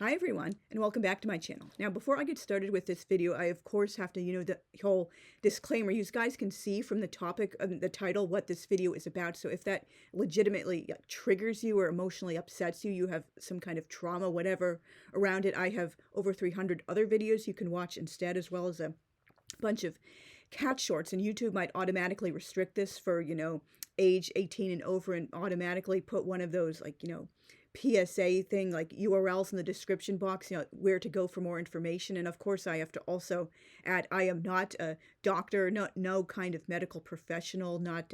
Hi everyone, and welcome back to my channel. Now, before I get started with this video, I of course have to, the whole disclaimer. You guys can see from the topic of the title what this video is about. So if that legitimately triggers you or emotionally upsets you, you have some kind of trauma, whatever, around it, I have over 300 other videos you can watch instead, as well as a bunch of cat shorts. And YouTube might automatically restrict this for, age 18 and over, and automatically put one of those, PSA thing, like URLs in the description box, where to go for more information. And of course, I have to also add, I am not a doctor, no kind of medical professional, not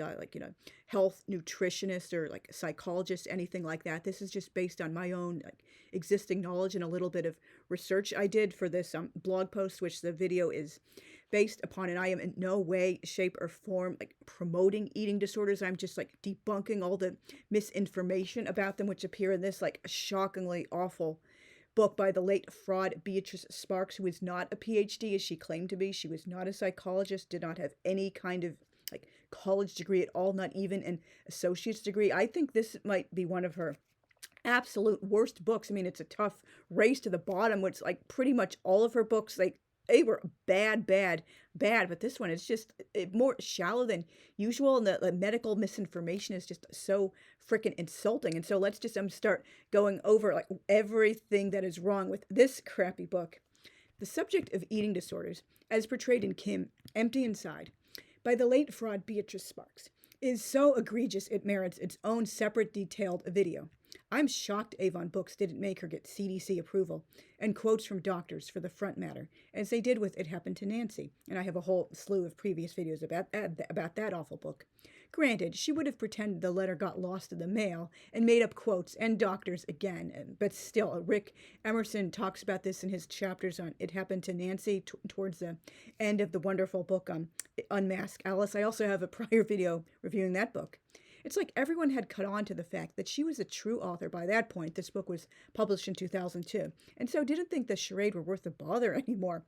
health nutritionist or like a psychologist, anything like that. This is just based on my own existing knowledge and a little bit of research I did for this blog post, which the video is based upon. And I am in no way, shape, or form promoting eating disorders. I'm just debunking all the misinformation about them, which appear in this shockingly awful book by the late fraud Beatrice Sparks, who is not a PhD as she claimed to be. She was not a psychologist, did not have any kind of college degree at all, not even an associate's degree. I think this might be one of her absolute worst books. I mean, it's a tough race to the bottom, which pretty much all of her books, they were bad, but this one is just more shallow than usual, and the medical misinformation is just so freaking insulting. And so let's just start going over everything that is wrong with this crappy book. The subject of eating disorders, as portrayed in Kim, Empty Inside, by the late fraud Beatrice Sparks, is so egregious it merits its own separate detailed video. I'm shocked Avon Books didn't make her get CDC approval and quotes from doctors for the front matter, as they did with It Happened to Nancy, and I have a whole slew of previous videos about that awful book. Granted, she would have pretended the letter got lost in the mail and made up quotes and doctors again, but still, Rick Emerson talks about this in his chapters on It Happened to Nancy towards the end of the wonderful book Unmask Alice. I also have a prior video reviewing that book. It's like everyone had caught on to the fact that she was a true author by that point. This book was published in 2002, and so didn't think the charade were worth the bother anymore.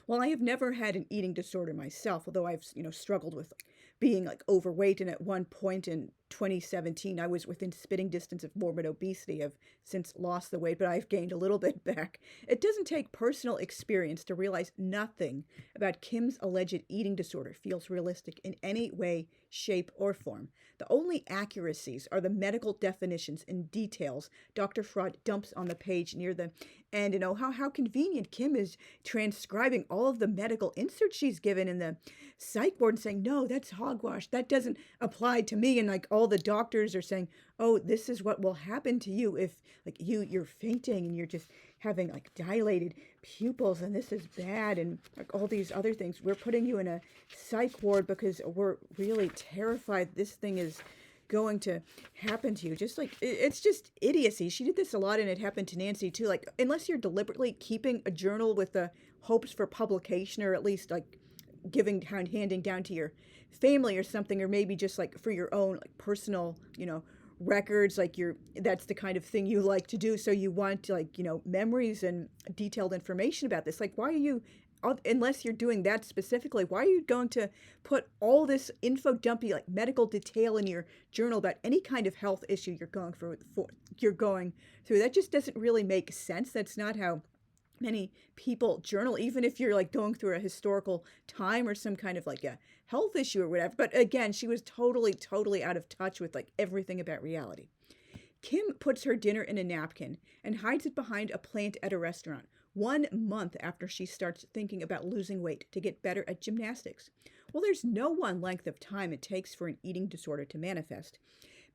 Well, I have never had an eating disorder myself, although I've, struggled with being overweight, and at one point in 2017, I was within spitting distance of morbid obesity. I've since lost the weight, but I've gained a little bit back. It doesn't take personal experience to realize nothing about Kim's alleged eating disorder feels realistic in any way, shape, or form. The only accuracies are the medical definitions and details Dr. Fraud dumps on the page near the end. And how convenient Kim is transcribing all of the medical inserts she's given in the psych board and saying, no, that's hogwash. That doesn't apply to me. And all the doctors are saying, oh, this is what will happen to you if you're fainting and you're just having dilated pupils, and this is bad, and all these other things. We're putting you in a psych ward because we're really terrified this thing is going to happen to you. Just it's just idiocy. She did this a lot, and It Happened to Nancy too. Unless you're deliberately keeping a journal with the hopes for publication, or at least handing down to your family or something, or maybe just for your own personal records, that's the kind of thing you like to do, so you want memories and detailed information about this. Why are you, unless you're doing that specifically, why are you going to put all this info dumpy medical detail in your journal about any kind of health issue you're going through? That just doesn't really make sense. That's not how many people journal, even if you're going through a historical time or some kind of a health issue or whatever. But again, she was totally out of touch with everything about reality. Kim puts her dinner in a napkin and hides it behind a plant at a restaurant 1 month after she starts thinking about losing weight to get better at gymnastics. Well, there's no one length of time it takes for an eating disorder to manifest.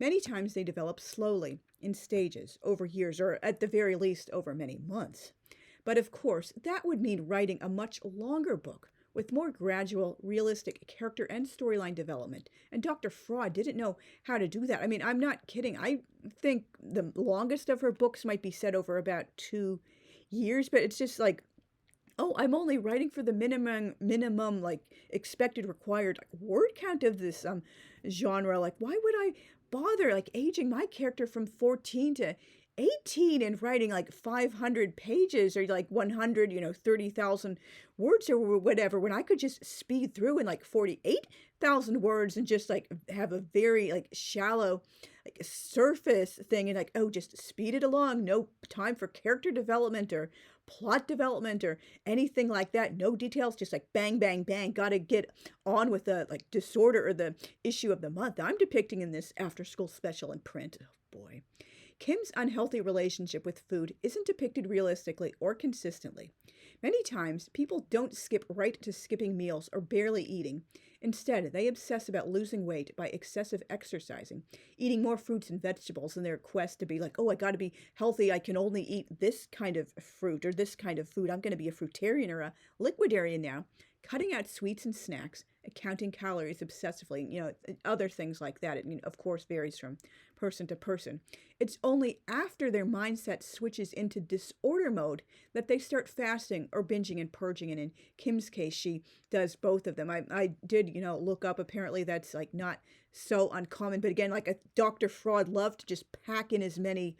Many times they develop slowly, in stages, over years, or at the very least over many months. But of course, that would mean writing a much longer book with more gradual, realistic character and storyline development. And Dr. Fraud didn't know how to do that. I mean, I'm not kidding. I think the longest of her books might be set over about 2 years, but it's just oh, I'm only writing for the minimum expected required word count of this genre. Why would I bother aging my character from 14 to 18 and writing like 500 pages or like 100, 30,000 words or whatever, when I could just speed through in like 48,000 words and just like have a very like shallow, like surface thing and like, oh, just speed it along. No time for character development or plot development or anything like that. No details, just like bang, bang, bang. Got to get on with the like disorder or the issue of the month I'm depicting in this after school special in print. Oh boy. Kim's unhealthy relationship with food isn't depicted realistically or consistently. Many times, people don't skip right to skipping meals or barely eating. Instead, they obsess about losing weight by excessive exercising, eating more fruits and vegetables in their quest to be like, oh, I got to be healthy. I can only eat this kind of fruit or this kind of food. I'm going to be a fruitarian or a liquidarian now. Cutting out sweets and snacks, counting calories obsessively, other things like that. It, of course, varies from person to person. It's only after their mindset switches into disorder mode that they start fasting or binging and purging. And in Kim's case, she does both of them. I did, look up. Apparently, that's like not so uncommon. But again, like a Dr. Freud loved to just pack in as many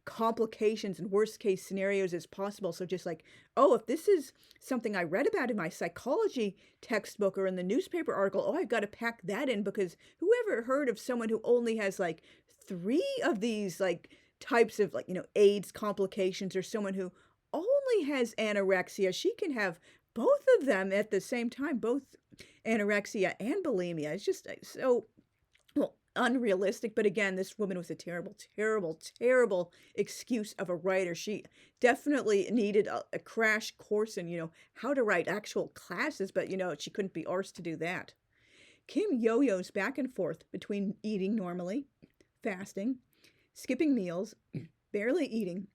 complications and worst case scenarios as possible. So just like, oh, if this is something I read about in my psychology textbook or in the newspaper article, oh, I've got to pack that in, because whoever heard of someone who only has like 3 of these like types of like, AIDS complications, or someone who only has anorexia, she can have both of them at the same time, both anorexia and bulimia. It's just so, well, unrealistic. But again, this woman was a terrible, terrible, terrible excuse of a writer. She definitely needed a crash course in, how to write actual classes, but, she couldn't be arsed to do that. Kim yo-yos back and forth between eating normally, fasting, skipping meals, barely eating,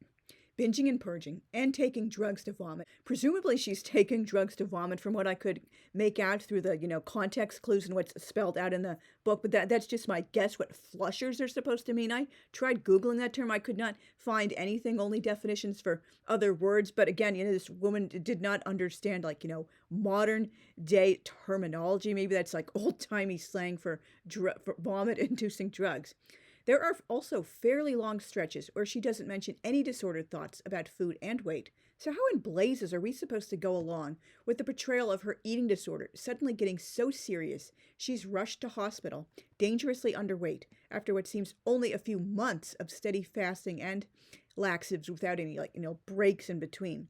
binging and purging, and taking drugs to vomit. Presumably she's taking drugs to vomit from what I could make out through the, context clues and what's spelled out in the book, but that's just my guess what flushers are supposed to mean. I tried Googling that term. I could not find anything, only definitions for other words. But again, this woman did not understand, like, modern day terminology. Maybe that's like old-timey slang for vomit-inducing drugs. There are also fairly long stretches where she doesn't mention any disordered thoughts about food and weight. So how in blazes are we supposed to go along with the portrayal of her eating disorder suddenly getting so serious she's rushed to hospital, dangerously underweight, after what seems only a few months of steady fasting and laxatives without any, breaks in between?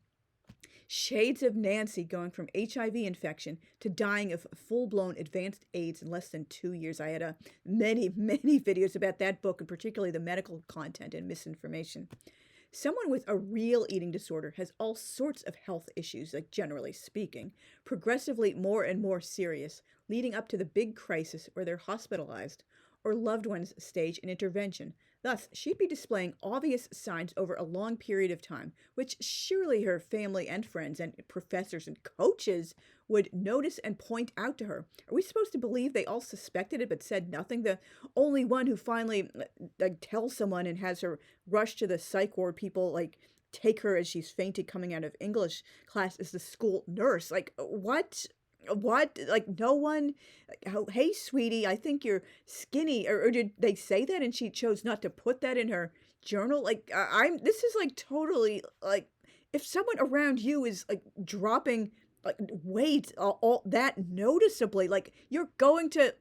Shades of Nancy going from HIV infection to dying of full-blown advanced AIDS in less than 2 years. I had many, many videos about that book, and particularly the medical content and misinformation. Someone with a real eating disorder has all sorts of health issues, like generally speaking, progressively more and more serious, leading up to the big crisis where they're hospitalized or loved ones stage an intervention. Thus, she'd be displaying obvious signs over a long period of time, which surely her family and friends and professors and coaches would notice and point out to her. Are we supposed to believe they all suspected it but said nothing? The only one who finally tells someone and has her rush to the psych ward, people take her as she's fainted coming out of English class, is the school nurse. What? No one, hey, sweetie, I think you're skinny, or did they say that and she chose not to put that in her journal? This is totally, if someone around you is dropping weight all that noticeably, you're going to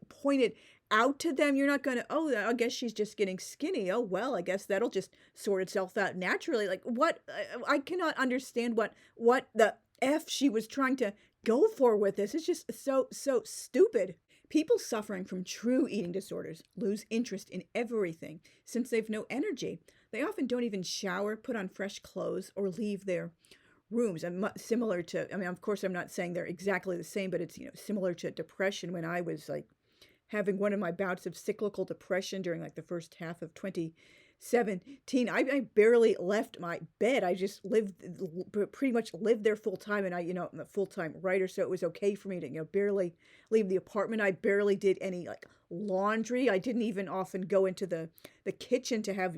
point it out to them. You're not going to, oh, I guess she's just getting skinny. Oh, well, I guess that'll just sort itself out naturally. What? I cannot understand what the F she was trying to go for with this. It's just so stupid. People suffering from true eating disorders lose interest in everything since they've no energy. They often don't even shower, put on fresh clothes, or leave their rooms. And similar to, of course, I'm not saying they're exactly the same, but it's, similar to depression. When I was having one of my bouts of cyclical depression during the first half of 2017, I barely left my bed. I just pretty much lived there full time. And I'm a full-time writer, so it was okay for me to, barely leave the apartment. I barely did any laundry. I didn't even often go into the kitchen to have,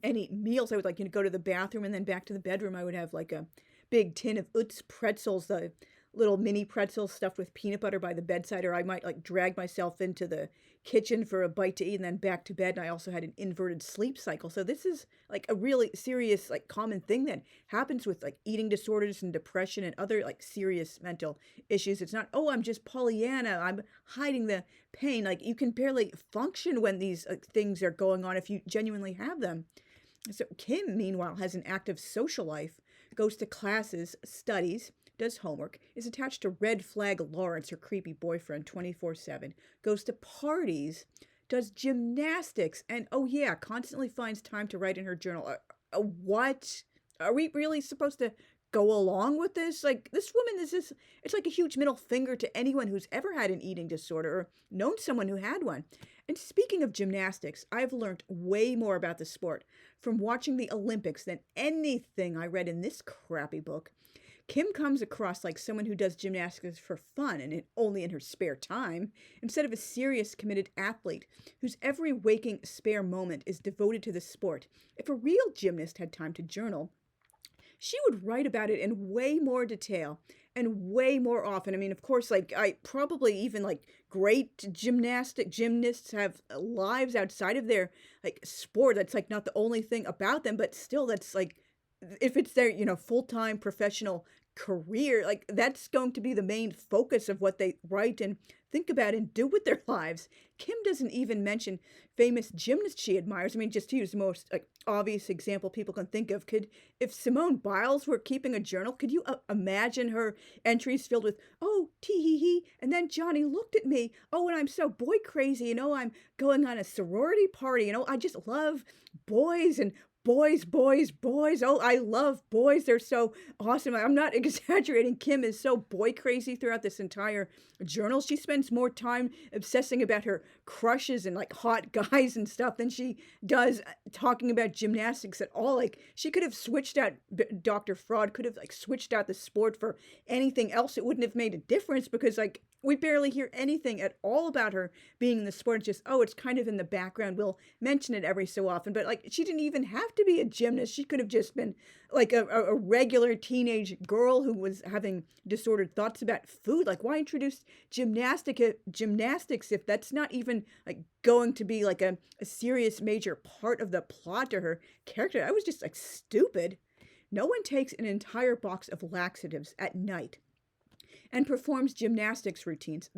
any meals. I would go to the bathroom and then back to the bedroom. I would have a big tin of Utz pretzels, the little mini pretzels stuffed with peanut butter by the bedside, or I might like drag myself into the kitchen for a bite to eat and then back to bed. And I also had an inverted sleep cycle. So this is like a really serious, like common thing that happens with like eating disorders and depression and other like serious mental issues. It's not, oh, I'm just Pollyanna, I'm hiding the pain. Like you can barely function when these things are going on if you genuinely have them. So Kim, meanwhile, has an active social life, goes to classes, studies, does homework, is attached to Red Flag Lawrence, her creepy boyfriend, 24/7, goes to parties, does gymnastics, and oh yeah, constantly finds time to write in her journal. What? Are we really supposed to go along with this? Like, this woman is just, it's like a huge middle finger to anyone who's ever had an eating disorder or known someone who had one. And speaking of gymnastics, I've learned way more about the sport from watching the Olympics than anything I read in this crappy book. Kim comes across like someone who does gymnastics for fun and only in her spare time, instead of a serious, committed athlete whose every waking spare moment is devoted to the sport. If a real gymnast had time to journal, she would write about it in way more detail and way more often. I mean, of course, like I probably even like great gymnasts have lives outside of their like sport. That's like not the only thing about them, but still that's like, if it's their, full-time professional career, like that's going to be the main focus of what they write and think about and do with their lives. Kim doesn't even mention famous gymnasts she admires. I mean, just to use the most like obvious example people can think of, if Simone Biles were keeping a journal, could you imagine her entries filled with, oh, tee hee hee, and then Johnny looked at me, oh, and I'm so boy crazy, I'm going on a sorority party, I just love boys and boys, boys, boys. Oh, I love boys. They're so awesome. I'm not exaggerating. Kim is so boy crazy throughout this entire journal. She spends more time obsessing about her crushes and like hot guys and stuff than she does talking about gymnastics at all. Like she could have switched out, Dr. Fraud could have like switched out the sport for anything else. It wouldn't have made a difference because like we barely hear anything at all about her being in the sport. It's just, oh, it's kind of in the background. We'll mention it every so often. But like, she didn't even have to be a gymnast. She could have just been like a regular teenage girl who was having disordered thoughts about food. Like, why introduce gymnastics if that's not even like going to be like a serious major part of the plot to her character? I was just like stupid. No one takes an entire box of laxatives at night and performs gymnastics routines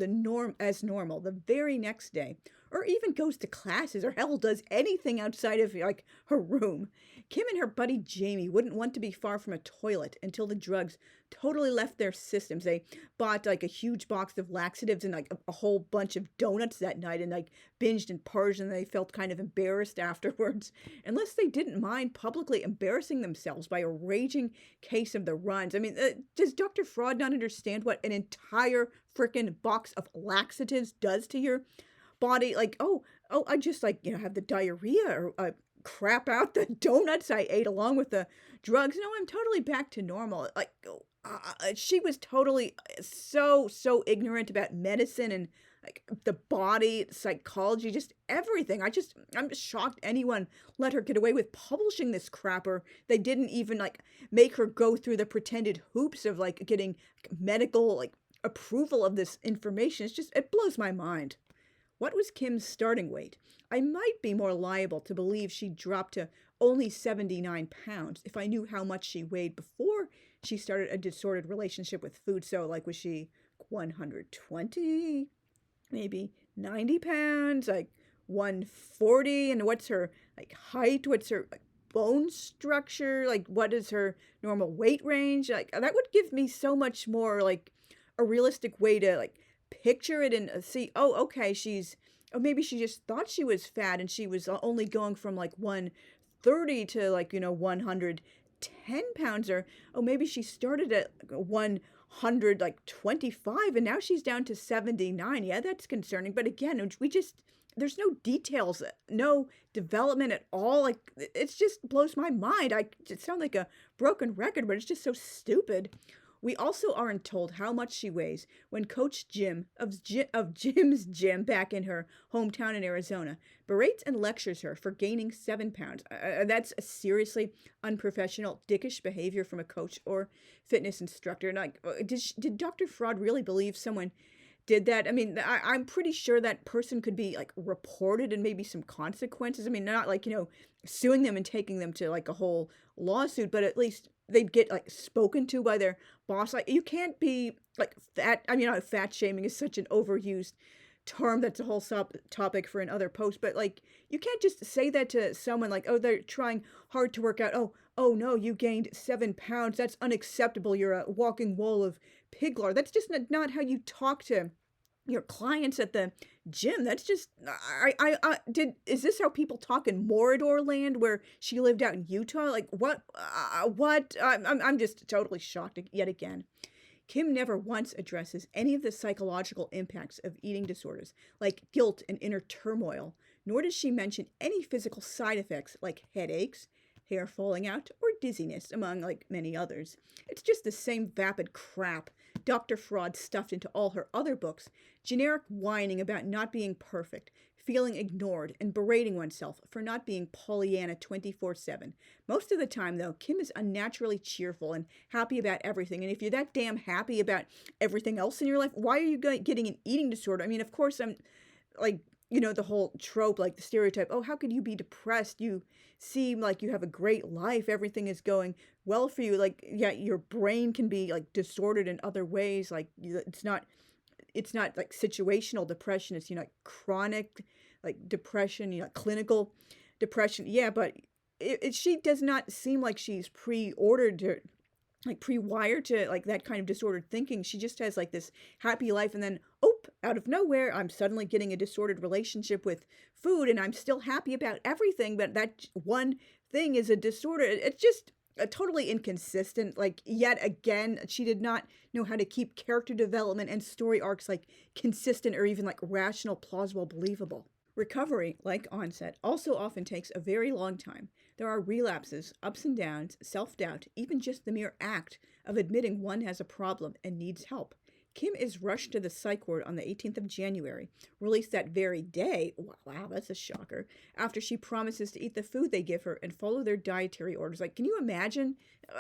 as normal the very next day, or even goes to classes, or hell does anything outside of like her room. Kim and her buddy Jamie wouldn't want to be far from a toilet until the drugs totally left their systems. They bought like a huge box of laxatives and like a whole bunch of donuts that night and like binged and purged, and they felt kind of embarrassed afterwards, unless they didn't mind publicly embarrassing themselves by a raging case of the runs. I mean, does Dr. Fraud not understand what an entire freaking box of laxatives does to your body? Like, oh, I just like, have the diarrhea or crap out the donuts I ate along with the drugs. No, I'm totally back to normal. Like, she was totally so ignorant about medicine and like the body, psychology, just everything. I'm shocked anyone let her get away with publishing this crap, or they didn't even like make her go through the pretended hoops of like getting medical like approval of this information. It blows my mind. What was Kim's starting weight? I might be more liable to believe she dropped to only 79 pounds if I knew how much she weighed before she started a disordered relationship with food. So like, was she 120, maybe 90 pounds, like 140? And what's her like height? What's her like bone structure? Like, what is her normal weight range? Like, that would give me so much more like a realistic way to like picture it and see, oh, okay, maybe she just thought she was fat and she was only going from like 130 to like, 110 pounds, or maybe she started at 100 like 25 and now she's down to 79. Yeah, that's concerning. But again, there's no details, no development at all. Like, it just blows my mind. It sounds like a broken record, but it's just so stupid. We also aren't told how much she weighs when Coach Jim of Jim's gym back in her hometown in Arizona berates and lectures her for gaining 7 pounds. That's a seriously unprofessional, dickish behavior from a coach or fitness instructor. And like, did Dr. Fraud really believe someone did that? I mean, I'm pretty sure that person could be like reported and maybe some consequences. I mean, not like, suing them and taking them to like a whole lawsuit, but at least they'd get like spoken to by their boss. Like, you can't be like fat. I mean, fat shaming is such an overused term. That's a whole topic for another post, but like, you can't just say that to someone like, oh, they're trying hard to work out. Oh no, you gained 7 pounds. That's unacceptable. You're a walking wall of pig lard. That's just not how you talk to your clients at the gym. That's just, is this how people talk in Morador land where she lived out in Utah? Like, what, I'm just totally shocked yet again. Kim never once addresses any of the psychological impacts of eating disorders, like guilt and inner turmoil, nor does she mention any physical side effects like headaches, hair falling out, or dizziness, among like many others. It's just the same vapid crap Dr. Fraud stuffed into all her other books, generic whining about not being perfect, feeling ignored, and berating oneself for not being Pollyanna 24/7. Most of the time, though, Kim is unnaturally cheerful and happy about everything. And if you're that damn happy about everything else in your life, why are you getting an eating disorder? I mean, of course, I'm like, the whole trope, like the stereotype, oh, how could you be depressed? You seem like you have a great life. Everything is going well for you. Like, yeah, your brain can be like disordered in other ways. Like, it's not like situational depression. It's, chronic like depression, clinical depression. Yeah, but she does not seem like she's pre-wired to like that kind of disordered thinking. She just has like this happy life, and then out of nowhere, I'm suddenly getting a disordered relationship with food, and I'm still happy about everything, but that one thing is a disorder. It's just totally inconsistent. Like, yet again, she did not know how to keep character development and story arcs like consistent or even like rational, plausible, believable. Recovery, like onset, also often takes a very long time. There are relapses, ups and downs, self-doubt, even just the mere act of admitting one has a problem and needs help. Kim is rushed to the psych ward on the 18th of January, released that very day, wow, that's a shocker, after she promises to eat the food they give her and follow their dietary orders. Like, can you imagine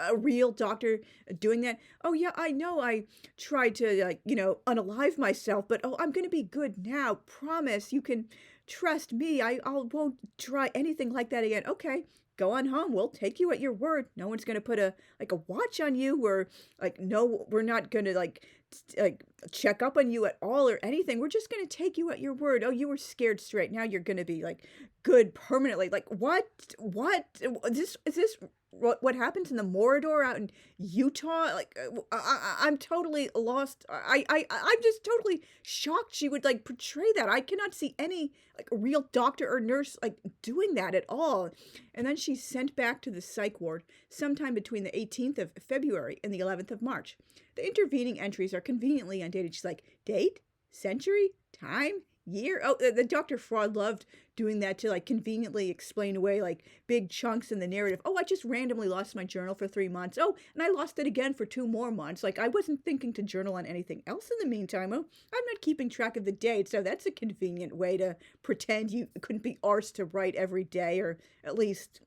a real doctor doing that? Oh yeah, I know I tried to, unalive myself, but I'm going to be good now. Promise, you can trust me. I won't try anything like that again. Okay. Go on home. We'll take you at your word. No one's going to put a watch on you. We're not going to check up on you at all or anything. We're just going to take you at your word. Oh, you were scared straight. Now you're going to be good permanently. Like, what? Is this what happens in the Morador out in Utah? Like, I'm totally lost. I'm just totally shocked she would portray that. I cannot see any real doctor or nurse doing that at all. And then she's sent back to the psych ward sometime between the 18th of February and the 11th of March. The intervening entries are conveniently undated. She's like, date, century, time, year. Oh, the Dr. Fraud loved doing that to conveniently explain away big chunks in the narrative. Oh, I just randomly lost my journal for 3 months. Oh, and I lost it again for 2 more months. I wasn't thinking to journal on anything else in the meantime. Oh, I'm not keeping track of the date. So that's a convenient way to pretend you couldn't be arsed to write every day, or at least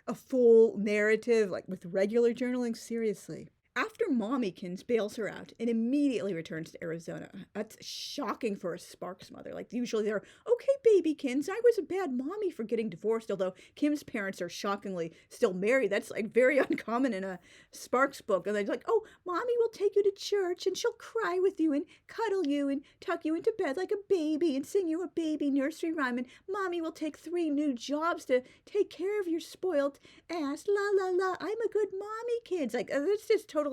a full narrative with regular journaling. Seriously. After Mommykins bails her out and immediately returns to Arizona. That's shocking for a Sparks mother. Usually they're, okay, babykins, I was a bad mommy for getting divorced, although Kim's parents are shockingly still married. That's very uncommon in a Sparks book. And they're like, oh, mommy will take you to church and she'll cry with you and cuddle you and tuck you into bed like a baby and sing you a baby nursery rhyme. And mommy will take 3 new jobs to take care of your spoiled ass. La, la, la, I'm a good mommy, kids. That's just totally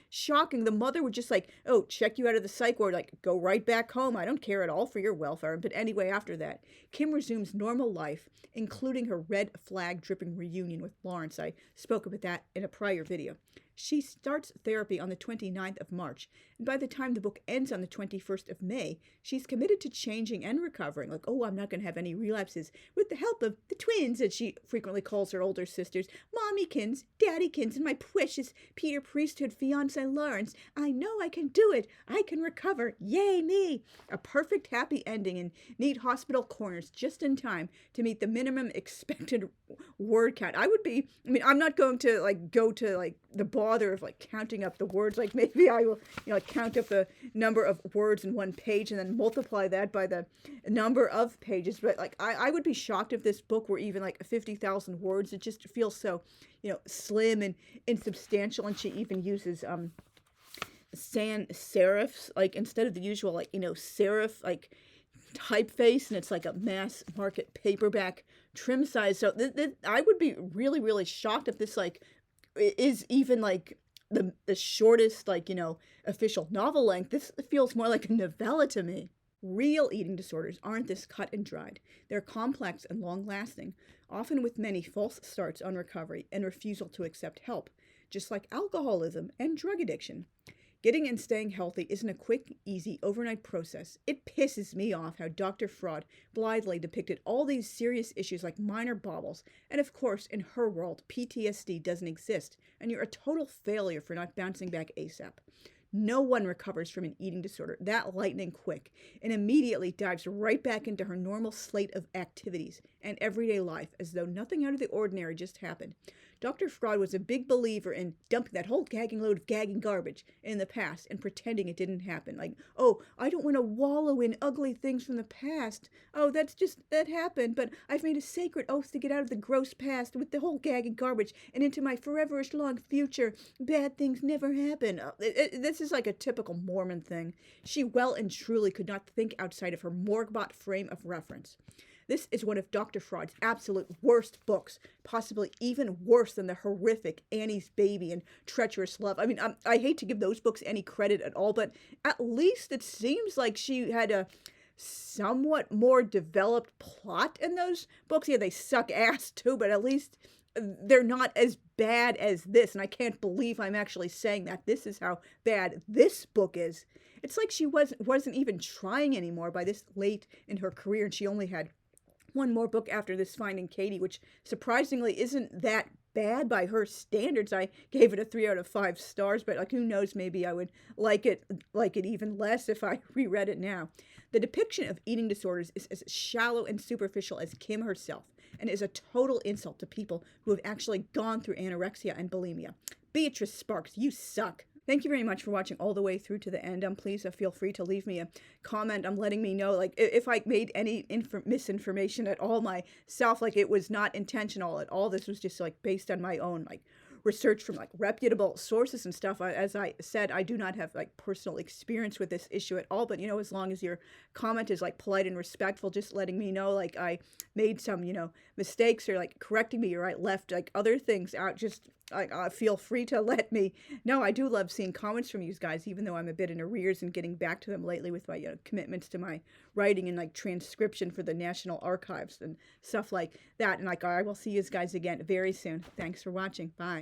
shocking. The mother would just oh, check you out of the psych ward, go right back home. I don't care at all for your welfare. But anyway, after that, Kim resumes normal life, including her red flag dripping reunion with Lawrence. I spoke about that in a prior video. She starts therapy on the 29th of March, and by the time the book ends on the 21st of May, she's committed to changing and recovering. Like, oh, I'm not going to have any relapses, with the help of the twins, as she frequently calls her older sisters, Mommykins, Daddykins, and my precious Peter Priesthood fiance Lawrence. I know I can do it. I can recover. Yay me! A perfect happy ending and neat hospital corners just in time to meet the minimum expected word count. I'm not going to like go to like the bother of like counting up the words. Like maybe I will, count up the number of words in one page and then multiply that by the number of pages. But like I would be shocked if this book were even like 50,000 words. It just feels so, slim and insubstantial. And she even uses sans serifs, like instead of the usual like serif like typeface, and it's like a mass market paperback trim size. So I would be really, really shocked if this like is even like the shortest like official novel length. This feels more like a novella to me. Real eating disorders aren't this cut and dried. They're complex and long-lasting, often with many false starts on recovery and refusal to accept help, just like alcoholism and drug addiction. Getting and staying healthy isn't a quick, easy, overnight process. It pisses me off how Dr. Fraud blithely depicted all these serious issues like minor baubles, and of course, in her world, PTSD doesn't exist, and you're a total failure for not bouncing back ASAP. No one recovers from an eating disorder that lightning quick and immediately dives right back into her normal slate of activities and everyday life as though nothing out of the ordinary just happened. Dr. Fraud was a big believer in dumping that whole gagging load of gagging garbage in the past and pretending it didn't happen. Like, oh, I don't want to wallow in ugly things from the past. Oh, that happened, but I've made a sacred oath to get out of the gross past with the whole gagging garbage and into my foreverish long future. Bad things never happen. This is like a typical Mormon thing. She well and truly could not think outside of her morgue-bought frame of reference. This is one of Dr. Fraud's absolute worst books, possibly even worse than the horrific Annie's Baby and Treacherous Love. I hate to give those books any credit at all, but at least it seems like she had a somewhat more developed plot in those books. Yeah, they suck ass too, but at least they're not as bad as this. And I can't believe I'm actually saying that. This is how bad this book is. It's like she wasn't even trying anymore by this late in her career, and she only had one more book after this, Finding Katie, which surprisingly isn't that bad by her standards. I gave it a 3 out of 5 stars, but like who knows, maybe I would like it even less if I reread it now. The depiction of eating disorders is as shallow and superficial as Kim herself, and is a total insult to people who have actually gone through anorexia and bulimia. Beatrice Sparks, you suck. Thank you very much for watching all the way through to the end. Please feel free to leave me a comment. Letting me know, like, if I made any misinformation at all myself, like, it was not intentional at all. This was just, like, based on my own, like, research from, like, reputable sources and stuff. As I said, I do not have, like, personal experience with this issue at all. But, as long as your comment is, like, polite and respectful, just letting me know, like, I made some, mistakes, or, like, correcting me, or I left, like, other things out, just feel free to let me know. I do love seeing comments from you guys, even though I'm a bit in arrears and getting back to them lately with my commitments to my writing and like transcription for the National Archives and stuff like that. And like I will see you guys again very soon. Thanks for watching. Bye.